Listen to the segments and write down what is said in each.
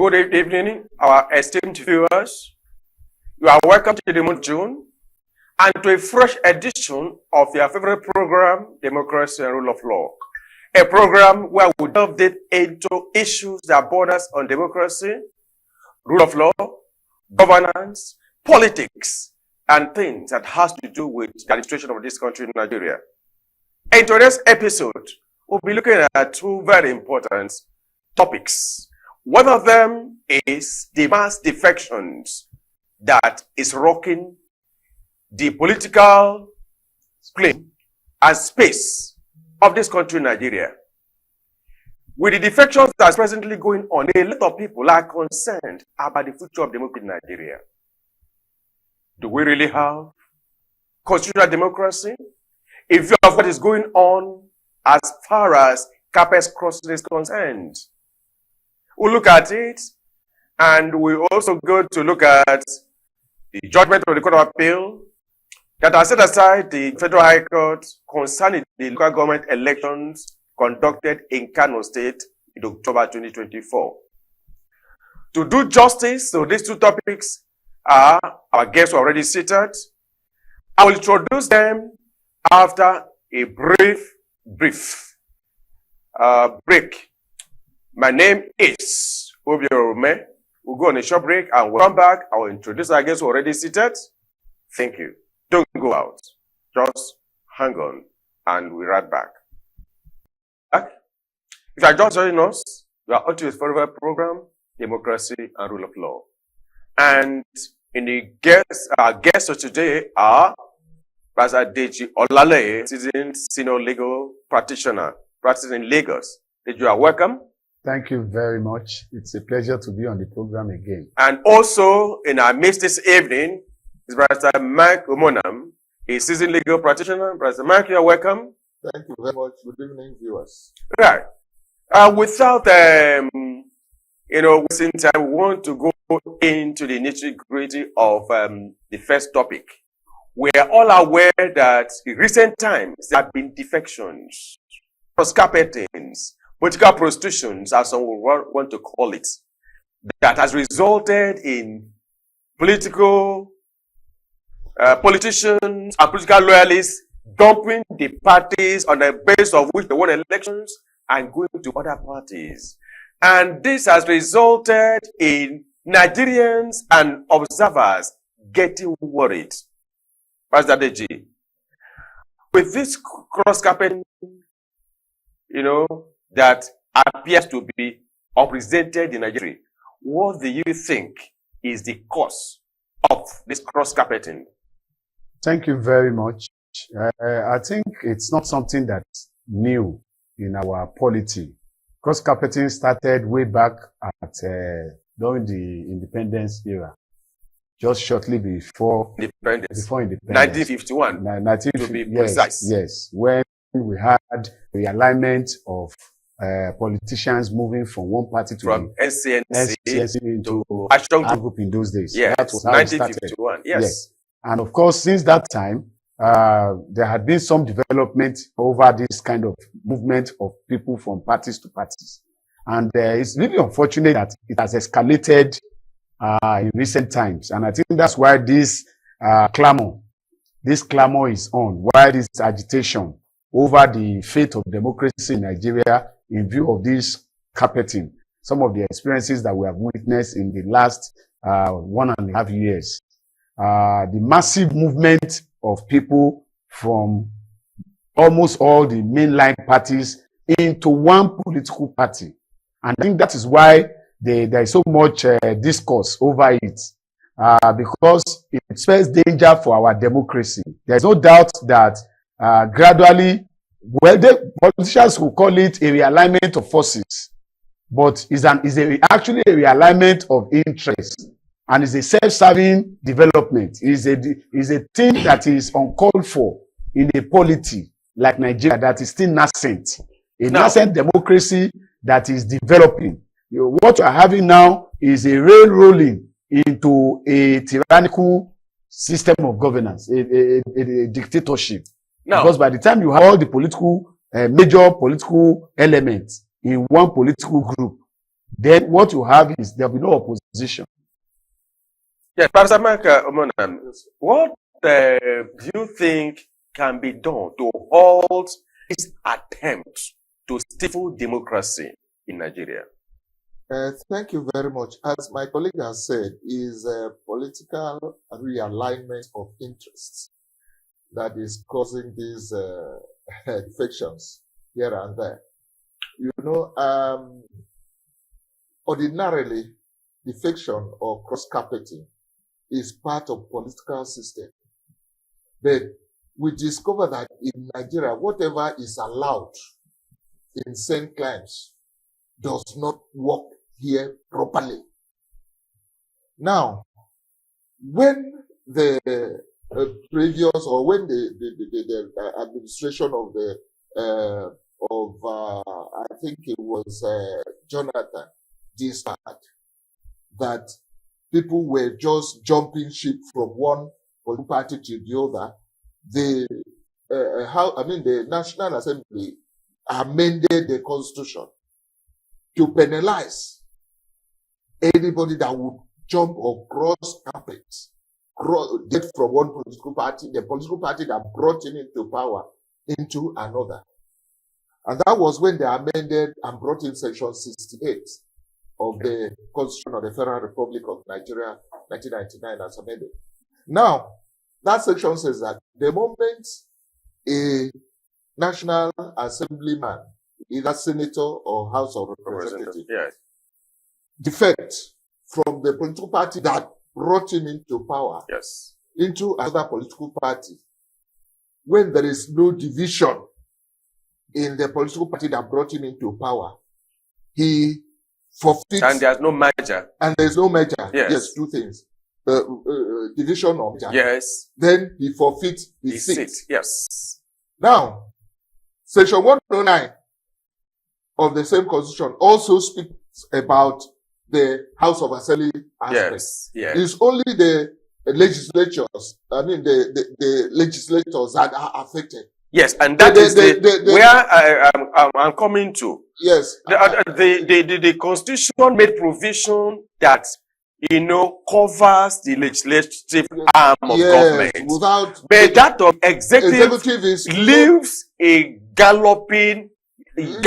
Good evening, our esteemed viewers. You are welcome to the month of June and to a fresh edition of your favorite program, Democracy and Rule of Law. A program where we delve deep into issues that borders on democracy, rule of law, governance, politics, and things that has to do with the administration of this country, Nigeria. In today's episode, we'll be looking at two very important topics. One of them is the mass defections that is rocking the political claim and space of this country, Nigeria. With the defections that's presently going on, a lot of people are concerned about the future of democracy in Nigeria. Do we really have constitutional democracy? In view of what is going on as far as carpet crossing is concerned, we'll look at it, and we also go to look at the judgment of the Court of Appeal that has set aside the Federal High Court concerning the local government elections conducted in Kano State in October 2024. To do justice to these two topics, our guests were already seated. I will introduce them after a brief break. My name is Obi Orome. We'll go on a short break and we'll come back. I will introduce our guests who are already seated. Thank you. Don't go out. Just hang on and we'll right back. If you are just joining us, we are on to a forever program, Democracy and Rule of Law. And in the guests, our guests of today are Pastor Deji Olale, citizen senior legal practitioner, practicing in Lagos. Deji, you are welcome. Thank you very much. It's a pleasure to be on the program again. And also in our midst this evening is Pastor Mike Omonam, a seasoned legal practitioner. Pastor Mike, you are welcome. Thank you very much. Good evening, viewers. Right. Without wasting time, we want to go into the nitty-gritty of the first topic. We are all aware that in recent times there have been defections, cross-carpetings, political prostitutions, as some would want to call it, that has resulted in politicians and political loyalists dumping the parties on the basis of which they won elections and going to other parties. And this has resulted in Nigerians and observers getting worried. Pastor Deji, with this cross-carpeting, that appears to be unprecedented in Nigeria, what do you think is the cause of this cross-carpeting? Thank you very much. I think it's not something that's new in our polity. Cross-carpeting started way back at during the independence era, just shortly before independence. 1951, to be precise. Yes, when we had realignment of politicians moving from one party to from NCNC into Action Group in those days. Yes, that was 1951. Yes. And of course, since that time, there had been some development over this kind of movement of people from parties to parties. And it's really unfortunate that it has escalated in recent times. And I think that's why this clamor is on, why this agitation over the fate of democracy in Nigeria in view of this carpeting, some of the experiences that we have witnessed in the last 1.5 years. The massive movement of people from almost all the mainline parties into one political party. And I think that is why there is so much discourse over it, because it spells danger for our democracy. There is no doubt that gradually, the politicians will call it a realignment of forces, but is actually a realignment of interest, and is a self-serving development. Is a thing that is uncalled for in a polity like Nigeria that is still nascent, nascent democracy that is developing. What we are having now is a railroading into a tyrannical system of governance, a dictatorship. Now, because by the time you have all the major political elements in one political group, then what you have is there'll be no opposition. Yes, Pastor Mark Omonam, what do you think can be done to halt this attempt to stifle democracy in Nigeria? Thank you very much. As my colleague has said, is a political realignment of interests that is causing these defections here and there. You know, ordinarily, defection or cross-carpeting is part of political system. But we discover that in Nigeria, whatever is allowed in same claims does not work here properly. Now, when the previous or when the administration of I think it was Jonathan decided that people were just jumping ship from one political party to the other, the National Assembly amended the constitution to penalize anybody that would jump or cross carpets, get from one political party, the political party that brought him into power, into another. And that was when they amended and brought in Section 68 of the Constitution of the Federal Republic of Nigeria, 1999, as amended. Now, that section says that the moment a National Assemblyman, either senator or House of Representatives, yes, defect from the political party that brought him into power, yes, into another political party, when there is no division in the political party that brought him into power, he forfeits. And there's no merger. And there's no merger. Yes, two things. Division or merger. Yes. Then he forfeits his seat. Yes. Now, Section 109 of the same constitution also speaks about the House of Assembly aspect. Yes. It's only the legislatures, the legislators that are affected. Yes, and that is where I'm coming to. Yes. The Constitution made provision that, covers the legislative arm of government. But that of executive leaves a galloping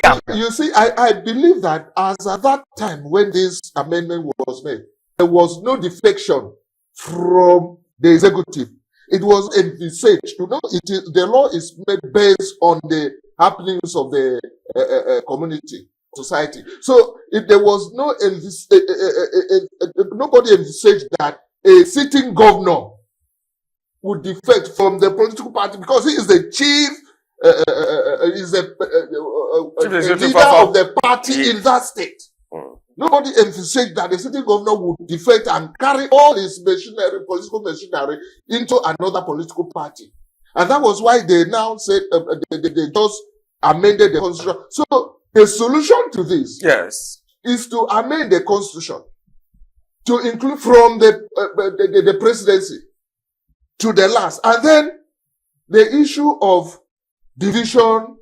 gap. You see, I believe that as at that time when this amendment was made, there was no defection from the executive. It was envisaged. The law is made based on the happenings of the community, society. So if there was nobody envisaged that a sitting governor would defect from the political party because he is the chief, leader of the party in that state. Nobody envisaged that the sitting governor would defect and carry all his machinery, political machinery, into another political party. And that was why they now said they just amended the constitution. So the solution to this is to amend the constitution to include from the presidency to the last. And then the issue of division,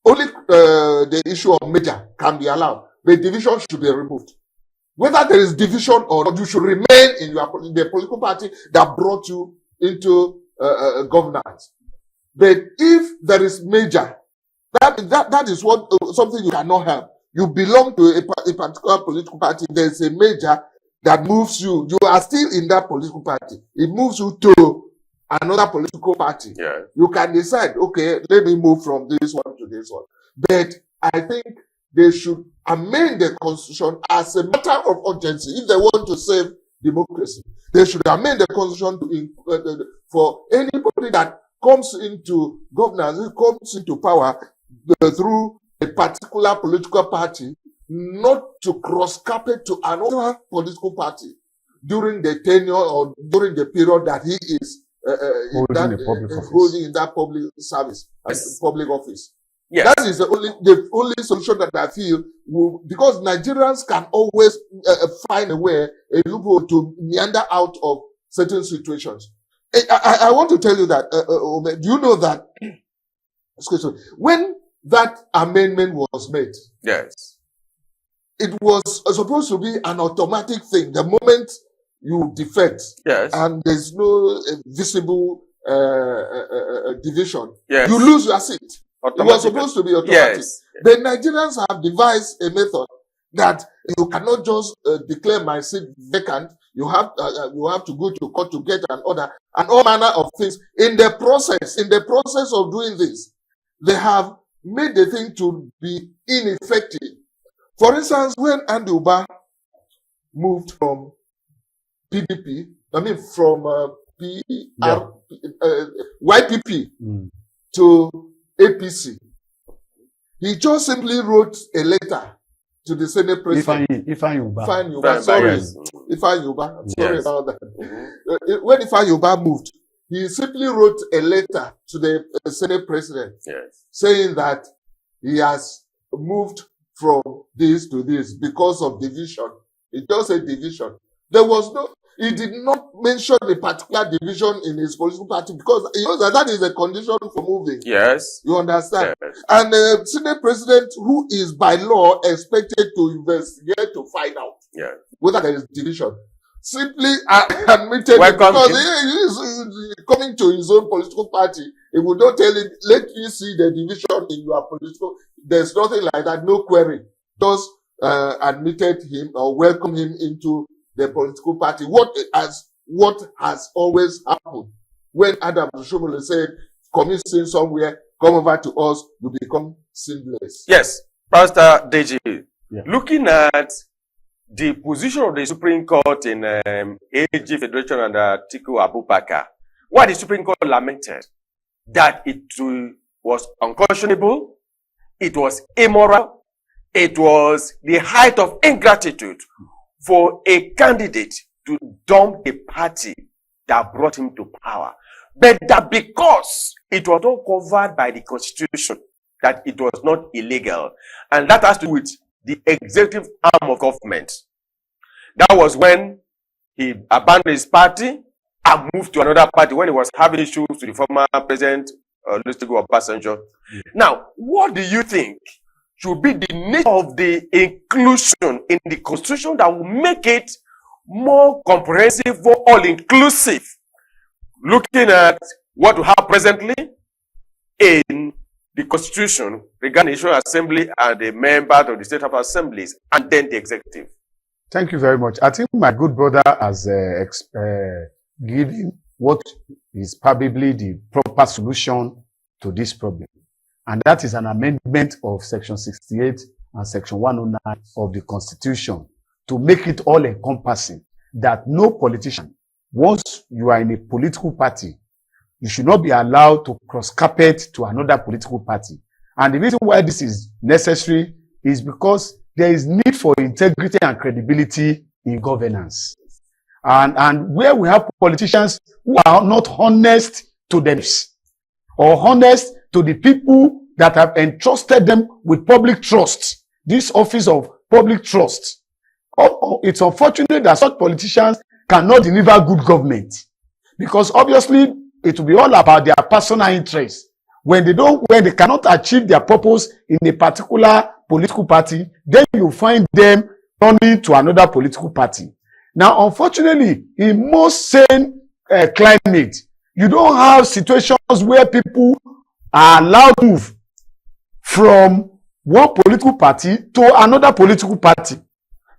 only the issue of merger can be allowed. The division should be removed. Whether there is division or not, you should remain in the political party that brought you into governance. But if there is merger, that is what something you cannot have. You belong to a particular political party. There is a merger that moves you. You are still in that political party. It moves you to another political party. Yeah. You can decide, okay, let me move from this one to this one. But I think they should amend the constitution as a matter of urgency. If they want to save democracy, they should amend the constitution for anybody that comes into governance, who comes into power through a particular political party, not to cross-carpet to another political party during the tenure or during the period that he is holding in that public service, public office. Yes. That is the only solution that I feel because Nigerians can always find a way, a loophole to meander out of certain situations. I want to tell you that, do you know that, excuse me, when that amendment was made, yes, it was supposed to be an automatic thing. The moment you defect, Yes. and there's no visible division, Yes. you lose your seat. It was Automatic. supposed to be automatic. Yes. The Nigerians have devised a method that you cannot just declare my seat vacant. You have to go to court to get an order and all manner of things. In the process of doing this, they have made the thing to be ineffective. For instance, when Andy Uba moved from PDP, from YPP to APC, he just simply wrote a letter to the Senate President. Ifeanyi Uba. Ifeanyi Uba, sorry. Yes. Ifeanyi Uba, I'm sorry Yes. about that. When Ifeanyi Uba moved, he simply wrote a letter to the Senate President Yes. saying that he has moved from this to this because of division. It just said division. He did not mention a particular division in his political party because he knows that is a condition for moving. Yes. You understand? Yes. And the Senate President, who is by law expected to investigate to find out Yes. whether there is division, simply admitted it Welcome because him. he is coming to his own political party. He would not tell him, let me see the division in your political. There's nothing like that, no query. Just admitted him or welcomed him into the political party. What has always happened when Adam Shomole said, commit sin somewhere, come over to us, you become sinless. Yes. Pastor Deji, Yeah. looking at the position of the Supreme Court in AG Federation and Atiku Abubakar, what the Supreme Court lamented, that it was unconscionable, it was immoral, it was the height of ingratitude for a candidate to dump the party that brought him to power. But that because it was not covered by the Constitution, that it was not illegal. And that has to do with the executive arm of government. That was when he abandoned his party and moved to another party when he was having issues with the former president, Olusegun Obasanjo. Now, what do you think should be the nature of the inclusion in the Constitution that will make it more comprehensive, more all-inclusive, looking at what we have presently in the Constitution regarding the National Assembly and the members of the State House Assemblies, and then the executive? Thank you very much. I think my good brother has given what is probably the proper solution to this problem. And that is an amendment of Section 68 and Section 109 of the Constitution to make it all encompassing, that no politician, once you are in a political party, you should not be allowed to cross carpet to another political party. And the reason why this is necessary is because there is need for integrity and credibility in governance. And where we have politicians who are not honest to themselves or honest to the people that have entrusted them with public trust, this office of public trust, it's unfortunate that such politicians cannot deliver good government, because obviously it will be all about their personal interests. When they cannot achieve their purpose in a particular political party, then you find them running to another political party. Now, unfortunately, in most sane climate, you don't have situations where people are allowed to move from one political party to another political party.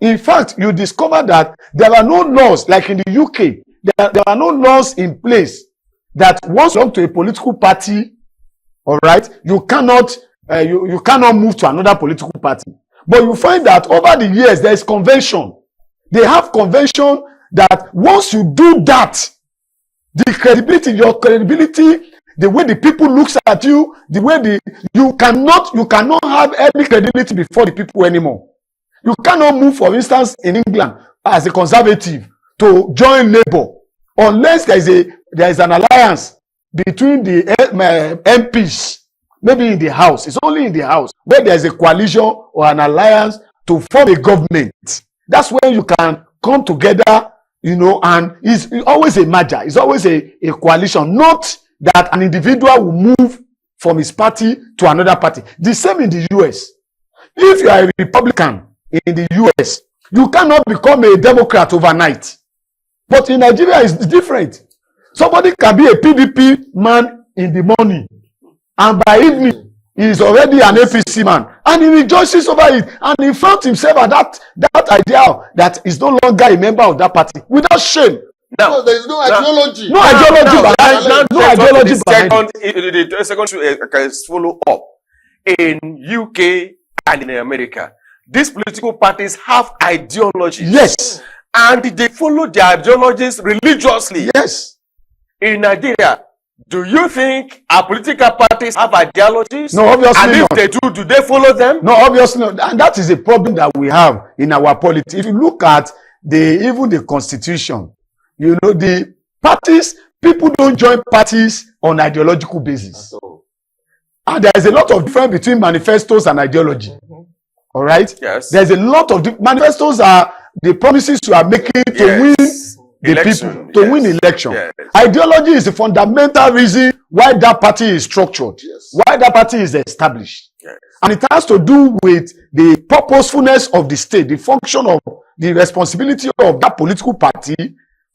In fact, you discover that there are no laws, like in the UK, there are no laws in place that once you belong to a political party, all right, you cannot move to another political party. But you find that over the years, there is convention. They have convention that once you do that, your credibility, the way the people looks at you, the way you cannot have any credibility before the people anymore. You cannot move, for instance, in England as a conservative to join Labour unless there is an alliance between the MPs, maybe in the House. It's only in the House where there is a coalition or an alliance to form a government. That's when you can come together, and it's always a merger. It's always a coalition, not that an individual will move from his party to another party. The same in the US. If you are a Republican in the US. You cannot become a Democrat overnight. But in Nigeria, it's different. Somebody can be a PDP man in the morning, and by evening, he is already an APC man, and he rejoices over it, and he felt himself at that idea that he's no longer a member of that party without shame. Now, there is no ideology. No ideology behind it. The second can follow up. In UK and in America, these political parties have ideologies. Yes. And they follow their ideologies religiously. Yes. In Nigeria, do you think our political parties have ideologies? No, obviously and if not. they do they follow them? No, obviously not. And that is a problem that we have in our politics. If you look at even the constitution, you know, the parties, people don't join parties on ideological basis. And there is a lot of difference between manifestos and ideology. All right? Yes. There's a lot of manifestos are the promises you are making to win the election, people, to win election. Yes. Ideology is the fundamental reason why that party is structured, why that party is established. Yes. And it has to do with the purposefulness of the state, the function of the responsibility of that political party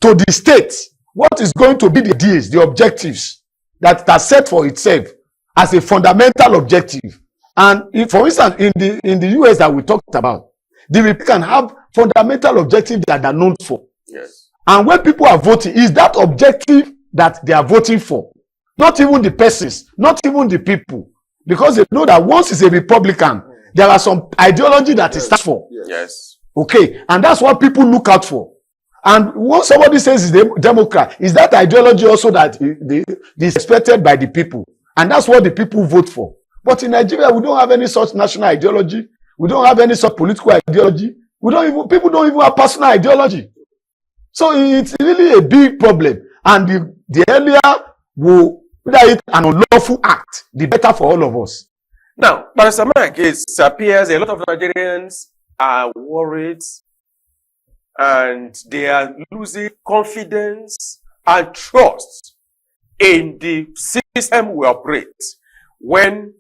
to the state. What is going to be the ideas, the objectives that it has set for itself as a fundamental objective. And if, for instance, in the US that we talked about, the Republican have fundamental objectives that they are known for. Yes. And when people are voting, is that objective that they are voting for. Not even the persons, not even the people. Because they know that once it's a Republican, there are some ideology that it stands for. Yes. Okay. And that's what people look out for. And once somebody says it's a Democrat, is that ideology also that is expected by the people? And that's what the people vote for. But in Nigeria, we don't have any such national ideology. We don't have any such political ideology. People don't even have personal ideology. So it's really a big problem. And the earlier we whether it's an unlawful act, the better for all of us. Now, Barrister Mike, it appears a lot of Nigerians are worried and they are losing confidence and trust in the system we operate. When,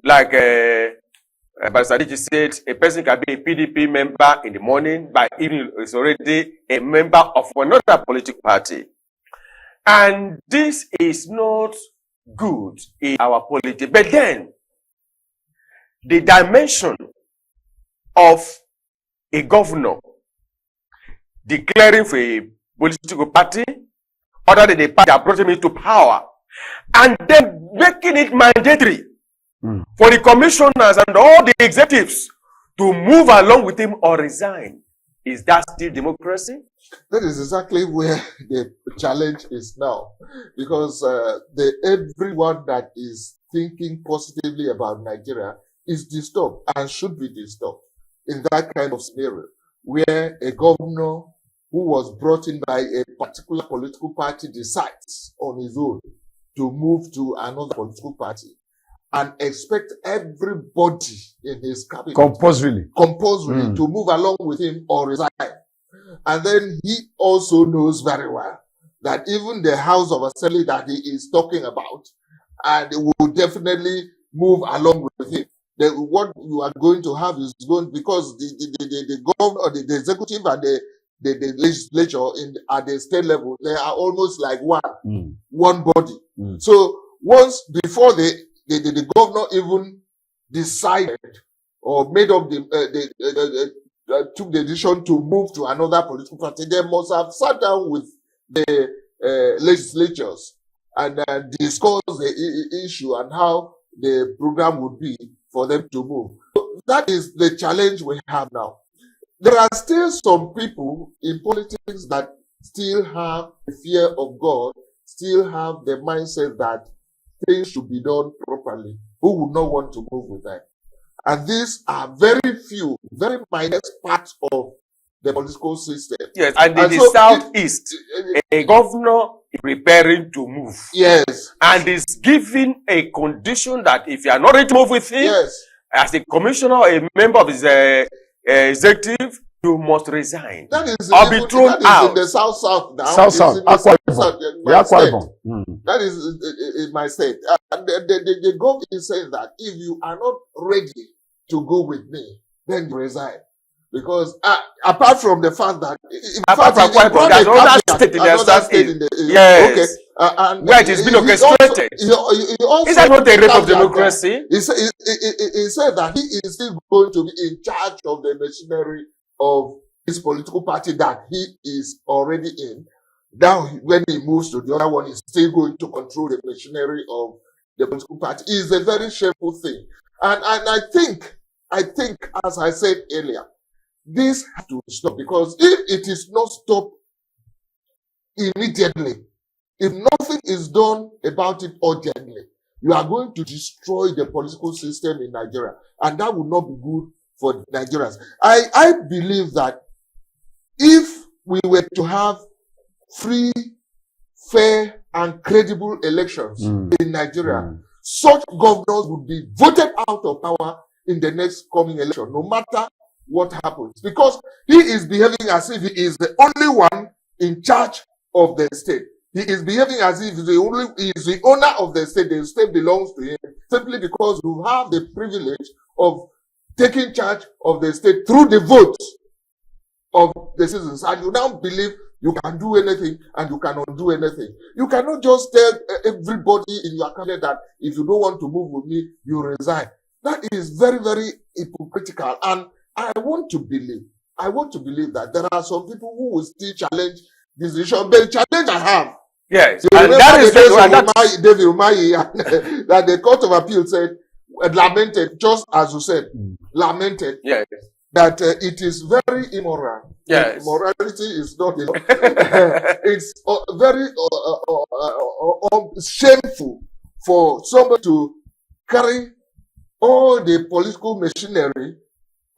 like Barrister Diji said, a person can be a PDP member in the morning, by evening is already a member of another political party. And this is not good in our politics. But then, the dimension of a governor declaring for a political party, other than the party that brought him into power, and then making it mandatory for the commissioners and all the executives to move along with him or resign. Is that still democracy? That is exactly where the challenge is now. Because everyone that is thinking positively about Nigeria is disturbed and should be disturbed in that kind of scenario, where a governor who was brought in by a particular political party decides on his own to move to another political party and expect everybody in his cabinet compulsorily to move along with him or resign. And then he also knows very well that even the House of Assembly that he is talking about, and will definitely move along with him. What you are going to have is going, because the governor, or the executive and the legislature at the state level, they are almost like one body. So once before the governor even decided or made up took the decision to move to another political party, they must have sat down with the legislatures and discussed the issue and how the program would be for them to move. So that is the challenge we have now. There are still some people in politics that still have the fear of God, still have the mindset that things should be done properly, who would not want to move with them. And these are very few, very minor parts of the political system. Yes, and in the Southeast, a governor is preparing to move. Yes. And is given a condition that if you are not ready to move with him, as a commissioner or a member of his executive, you must resign. That is or be thrown out. In the South now. South. Akwa Ibom. That is in my state. And the government is saying that if you are not ready to go with me, then you resign. Because apart from the fact that, apart from what, there's another state in the yes. Okay. And where it has been orchestrated. He also is that not a rape of democracy? He said that he is still going to be in charge of the machinery of his political party that he is already in. Now, when he moves to the other one, he's still going to control the machinery of the political party. It's a very shameful thing. And I think, as I said earlier, this has to stop, because if it is not stopped immediately, if nothing is done about it urgently, you are going to destroy the political system in Nigeria, and that would not be good for Nigerians. I believe that if we were to have free, fair, and credible elections in Nigeria, such governors would be voted out of power in the next coming election, no matter what happens. Because he is behaving as if he is the only one in charge of the state. He is behaving as if he is the owner of the state belongs to him, simply because you have the privilege of taking charge of the state through the votes of the citizens. And you now believe you can do anything and you cannot do anything. You cannot just tell everybody in your cabinet that if you don't want to move with me, you resign. That is very, very hypocritical. And I want to believe that there are some people who will still challenge this decision. But the challenge I have. Yes. And that is David Umahi, that the Court of Appeal said, lamented, just as you said, lamented. Yes. That it is very immoral. Yes. Morality is not enough. It's very shameful for somebody to carry all the political machinery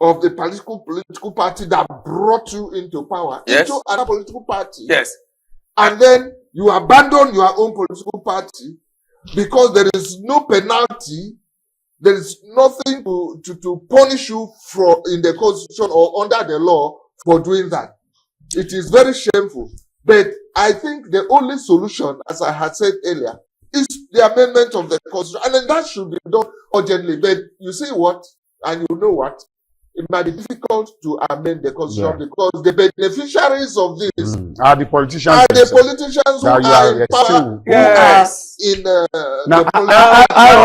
of the political party that brought you into power into another political party. Yes. And then you abandon your own political party because there is no penalty. There is nothing to punish you for in the constitution or under the law for doing that. It is very shameful. But I think the only solution, as I had said earlier, is the amendment of the constitution. And then that should be done urgently. But you see what? And you know what? It might be difficult to amend the constitution because the beneficiaries of this are the politicians. Are the politicians who are in power,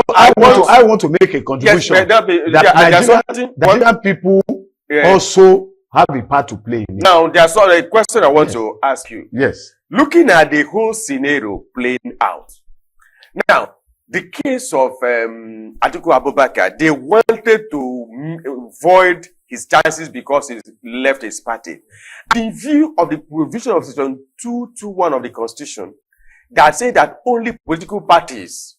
I want to make a contribution that Nigerian people also have a part to play in it. Now, there's a question I want to ask you. Yes. Looking at the whole scenario playing out. Now, the case of Atiku Abubakar, they wanted to void his chances because he left his party. In view of the provision of Section 221 of the Constitution, that says that only political parties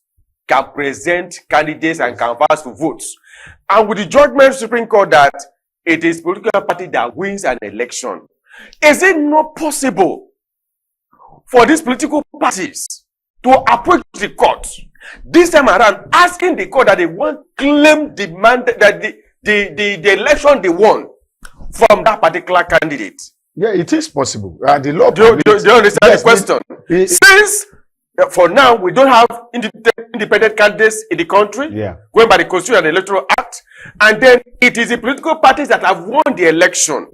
can present candidates and canvass for votes. And with the judgment of the Supreme Court that it is political party that wins an election, is it not possible for these political parties to approach the court this time around, asking the court that they want claim demand that the election they won from that particular candidate? Yeah, it is possible. The law. Do you understand the question? Since for now we don't have independent candidates in the country, going by the Constitution and the Electoral Act, and then it is the political parties that have won the election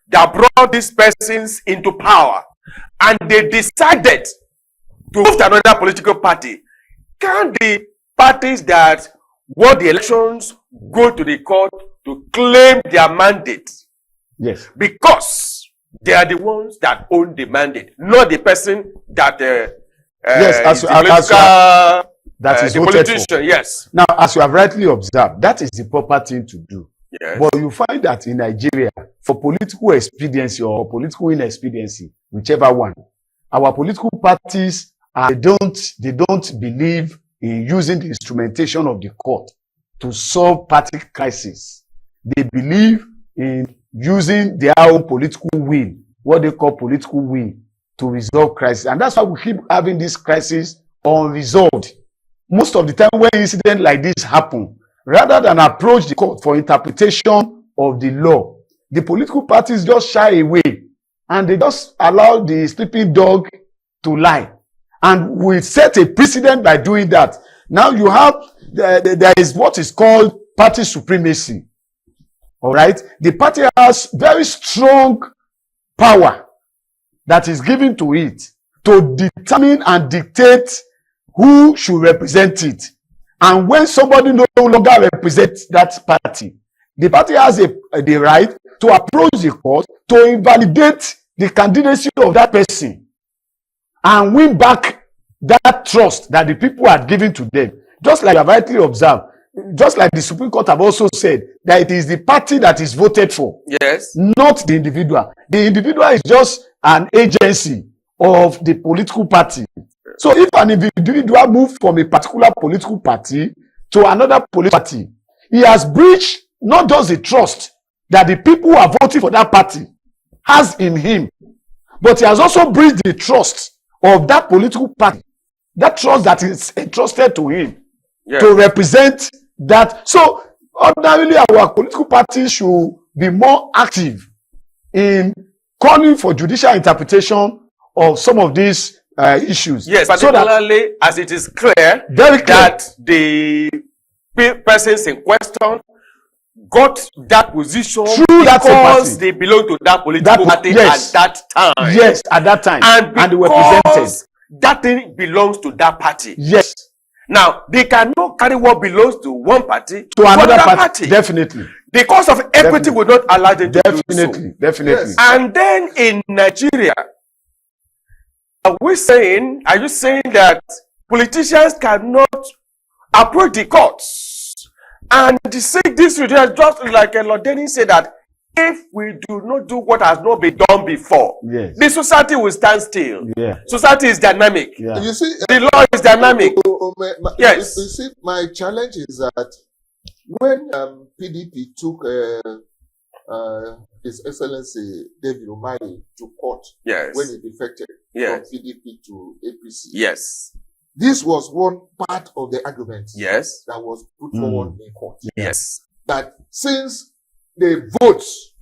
that brought these persons into power, and they decided to move to another political party. Can the parties that won the elections go to the court to claim their mandate? Yes. Because they are the ones that own the mandate, not the person that that is the politician. For. Yes. Now, as you have rightly observed, that is the proper thing to do. Yes. But you find that in Nigeria, for political expediency or political inexpediency, whichever one, our political parties they don't believe in using the instrumentation of the court to solve party crisis. They believe in using their own political will, what they call political will, to resolve crisis. And that's why we keep having this crisis unresolved. Most of the time when incidents like this happen, rather than approach the court for interpretation of the law, the political parties just shy away and they just allow the sleeping dog to lie. And we set a precedent by doing that. Now you have, there is what is called party supremacy. All right. The party has very strong power that is given to it to determine and dictate who should represent it. And when somebody no longer represents that party, the party has the right to approach the court to invalidate the candidacy of that person and win back that trust that the people had given to them. Just like you have rightly observed, just like the Supreme Court have also said that it is the party that is voted for, Yes. not the individual. The individual is just an agency of the political party. So if an individual moves from a particular political party to another political party, he has breached not just the trust that the people who are voting for that party has in him, but he has also breached the trust of that political party, that trust that is entrusted to him to represent that. So ordinarily, our political parties should be more active in calling for judicial interpretation of some of these issues. Yes, particularly as it is clear that the persons in question got that position because they belong to that political party at that time. Yes, at that time. And they were presented. That thing belongs to that party. Yes. Now, they cannot carry what belongs to one party to another party. Definitely. The cause of equity will not allow them to do so. Definitely. Yes. And then in Nigeria, are you saying that politicians cannot approach the courts and say this? Just like Lord Dennis said, that if we do not do what has not been done before, the society will stand still. Society is dynamic. You see, the law is dynamic. Yes. You see, my challenge is that when PDP took His Excellency David Umahi to court, when he defected from PDP to APC, this was one part of the argument that was put forward in court. That since the votes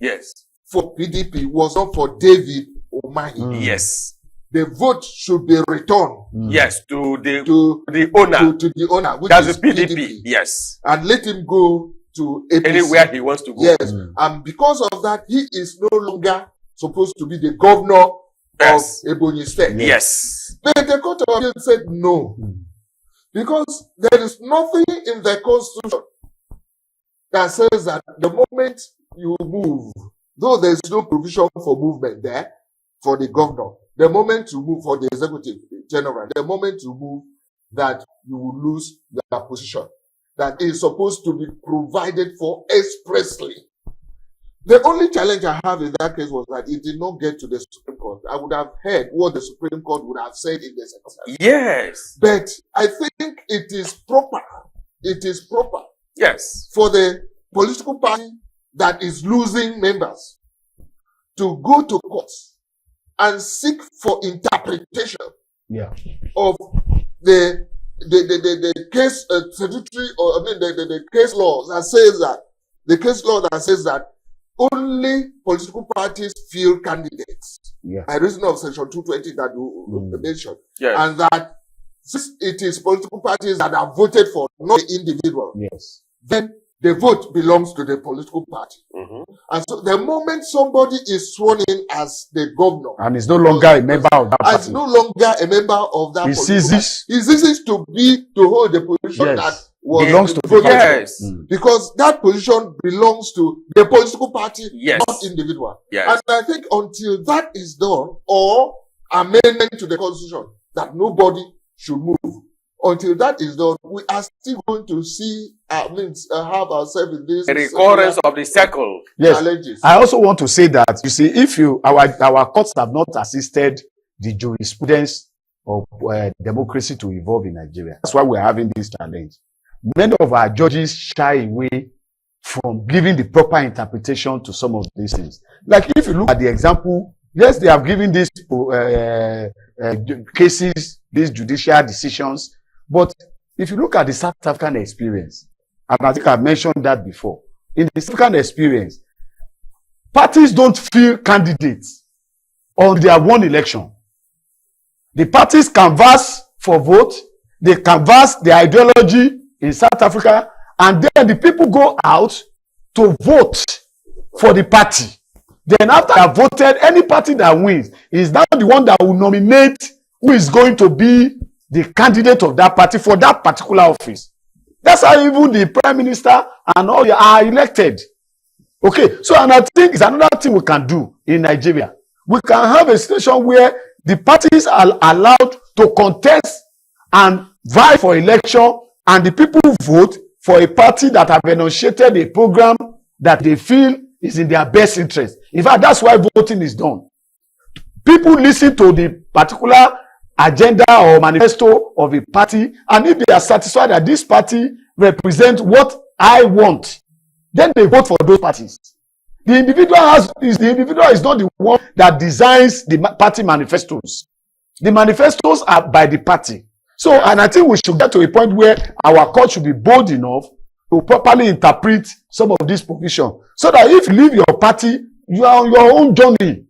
for PDP was not for David Umahi, the vote should be returned. To the owner. To the owner, which that's is the PDP. And let him go to APC. Anywhere he wants to go. And because of that, he is no longer supposed to be the governor of Ebonyi State. But the Court of Appeal said no. Because there is nothing in the Constitution that says that the moment you move, though there is no provision for movement there for the governor, the moment you move for the executive general, the moment you move, that you will lose your position. That is supposed to be provided for expressly. The only challenge I have in that case was that it did not get to the Supreme Court. I would have heard what the Supreme Court would have said in this exercise. But I think it is proper. It is proper. For the political party that is losing members to go to court and seek for interpretation of the case statutory, or the case law that says that only political parties field candidates by reason of section 220 that you mentioned, and that since it is political parties that are voted for, not the individual, then the vote belongs to the political party. And so the moment somebody is sworn in as the governor and is no longer a member of that party, he ceases to hold the position that belongs to the party. Because that position belongs to the political party, not individual. And I think until that is done, or amendment to the Constitution that nobody should move, until that is done, we are still going to see, have ourselves in this recurrence of the cycle. Challenges. I also want to say that, you see, if our courts have not assisted the jurisprudence of democracy to evolve in Nigeria. That's why we're having this challenge. Many of our judges shy away from giving the proper interpretation to some of these things. Like if you look at the example, yes, they have given these cases, these judicial decisions, but if you look at the South African experience, and I think I've mentioned that before, in the South African experience, parties don't field candidates on their one election. The parties canvass for vote, they canvass their ideology in South Africa, and then the people go out to vote for the party. Then after they have voted, any party that wins is now the one that will nominate who is going to be the candidate of that party for that particular office. That's how even the prime minister and all are elected. Okay, so and I think it's another thing we can do in Nigeria. We can have a situation where the parties are allowed to contest and vie for election, and the people vote for a party that have enunciated a program that they feel is in their best interest. In fact, that's why voting is done. People listen to the particular agenda or manifesto of a party, and if they are satisfied that this party represents what I want, then they vote for those parties. The individual is not the one that designs the party manifestos. The manifestos are by the party. So, and I think we should get to a point where our court should be bold enough to properly interpret some of this provision, so that if you leave your party, you are on your own journey.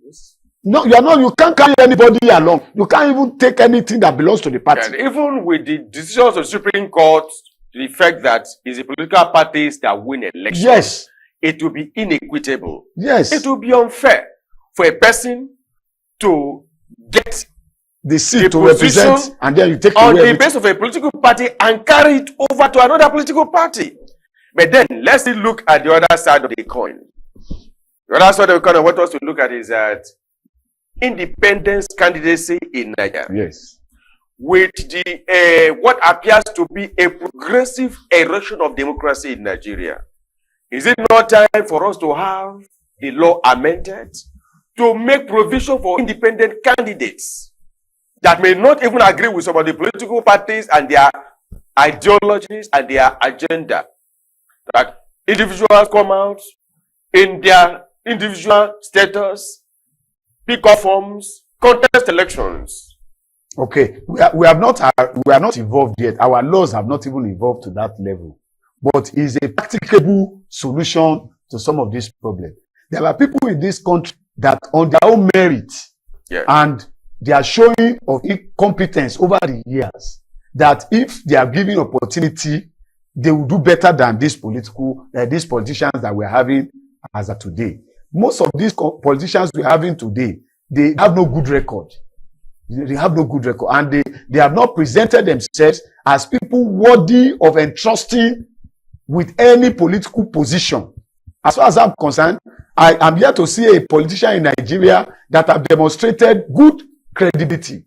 No, you are not. You can't carry anybody along. You can't even take anything that belongs to the party. And even with the decisions of the Supreme Court, the effect that is the political parties that win elections, yes, it will be inequitable. Yes, it will be unfair for a person to get the seat to represent, and then you take on away the basis of a political party and carry it over to another political party. But then let's still look at the other side of the coin. The other side of the coin, I want us to look at is that independence candidacy in Nigeria. Yes. With the what appears to be a progressive erosion of democracy in Nigeria. Is it not time for us to have the law amended to make provision for independent candidates that may not even agree with some of the political parties and their ideologies and their agenda? That individuals come out in their individual status, pick up forms, contest elections. Okay, we are not involved yet. Our laws have not even evolved to that level. But it's a practicable solution to some of these problems. There are people in this country that on their own merit, yes, and they are showing of incompetence over the years, that if they are given opportunity, they will do better than these politicians that we're having as of today. Most of these politicians we're having today, they have no good record. They have no good record, and they have not presented themselves as people worthy of entrusting with any political position. As far as I'm concerned, I am here to see a politician in Nigeria that have demonstrated good credibility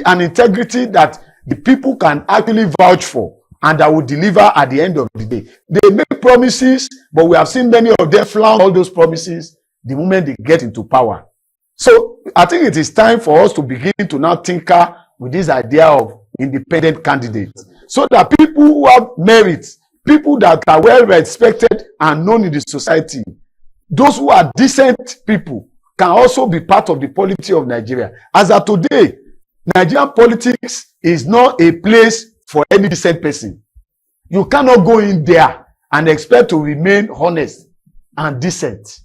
and integrity that the people can actually vouch for and that will deliver at the end of the day. They make promises, but we have seen many of them flout all those promises the moment they get into power. So I think it is time for us to begin to now tinker with this idea of independent candidates, so that people who have merit, people that are well respected and known in the society, those who are decent people, can also be part of the polity of Nigeria. As of today, Nigerian politics is not a place for any decent person. You cannot go in there and expect to remain honest and decent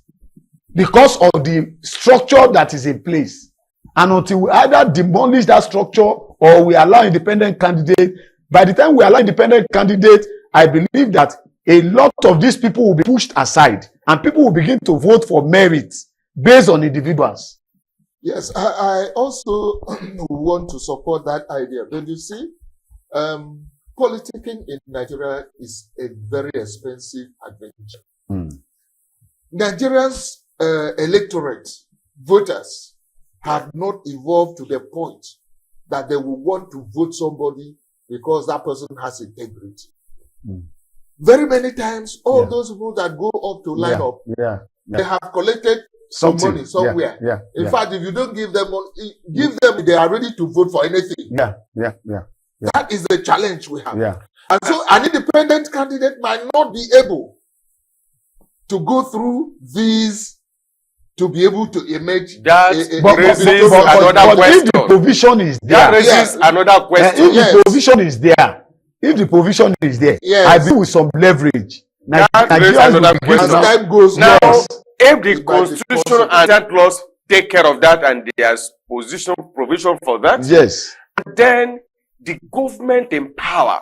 because of the structure that is in place. And until we either demolish that structure or we allow independent candidate, by the time we allow independent candidate, I believe that a lot of these people will be pushed aside and people will begin to vote for merit based on individuals. Yes, I also want to support that idea. But you see, politicking in Nigeria is a very expensive adventure. Nigerians' electorate, voters, have not evolved to the point that they will want to vote somebody because that person has integrity. Very many times, all those people that go up to line up, they have collected some money somewhere. In fact, if you don't give them money, give them, they are ready to vote for anything. That is the challenge we have. And so an independent candidate might not be able to go through these to be able to emerge. That raises another question. If the provision is there, that raises another question. If the provision is there, I believe with some leverage. That raises another question. As time goes now, if the Constitution and that laws take care of that and there's provision for that, then the government in power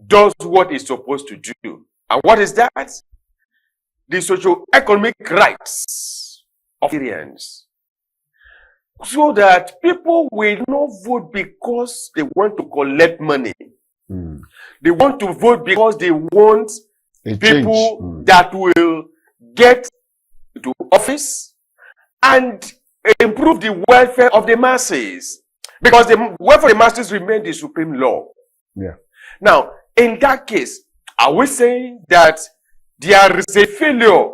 does what it's supposed to do. And what is that? the socio-economic rights of Syrians, so that people will not vote because they want to collect money. They want to vote because they want people that will get to office and improve the welfare of the masses. Because the welfare of the masses remain the supreme law. Yeah. Now, in that case, are we saying that there is a failure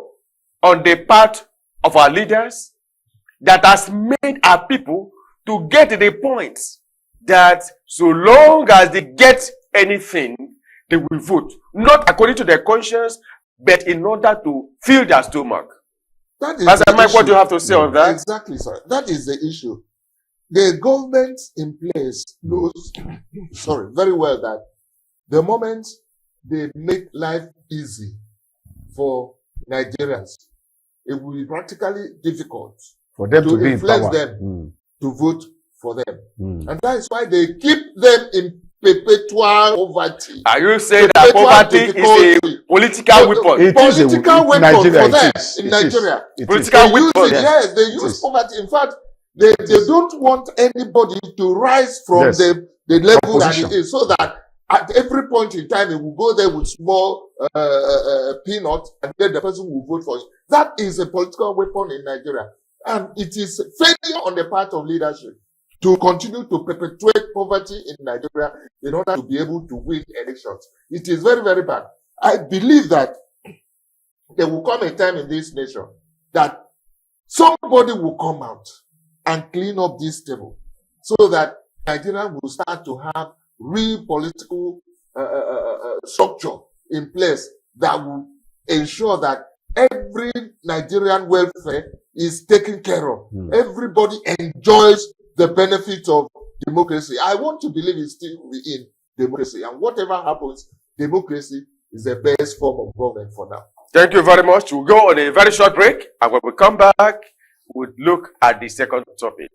on the part of our leaders that has made our people to get to the point that so long as they get anything, they will vote? Not according to their conscience, but in order to fill their stomach. That is Pastor Mike, what do you have to say on that? Exactly, sir. That is the issue. The government in place knows, very well that the moment they make life easy for Nigerians, it will be practically difficult for them to influence them to vote for them. And that is why they keep them in perpetual poverty. Are you saying that poverty is a political weapon? It is a political weapon for them in Nigeria. Political weapon. Yes, they use poverty. In fact, they don't want anybody to rise from the level that it is, so that at every point in time, it will go there with small peanuts, and then the person will vote for it. That is a political weapon in Nigeria. And it is failure on the part of leadership to continue to perpetuate poverty in Nigeria in order to be able to win elections. It is very, very bad. I believe that there will come a time in this nation that somebody will come out and clean up this table so that Nigeria will start to have real political structure in place that will ensure that every Nigerian welfare is taken care of. Everybody enjoys the benefits of democracy. I want to believe it's still in democracy. And whatever happens, democracy is the best form of government for now. Thank you very much. We'll go on a very short break. And when we come back, we'll look at the second topic.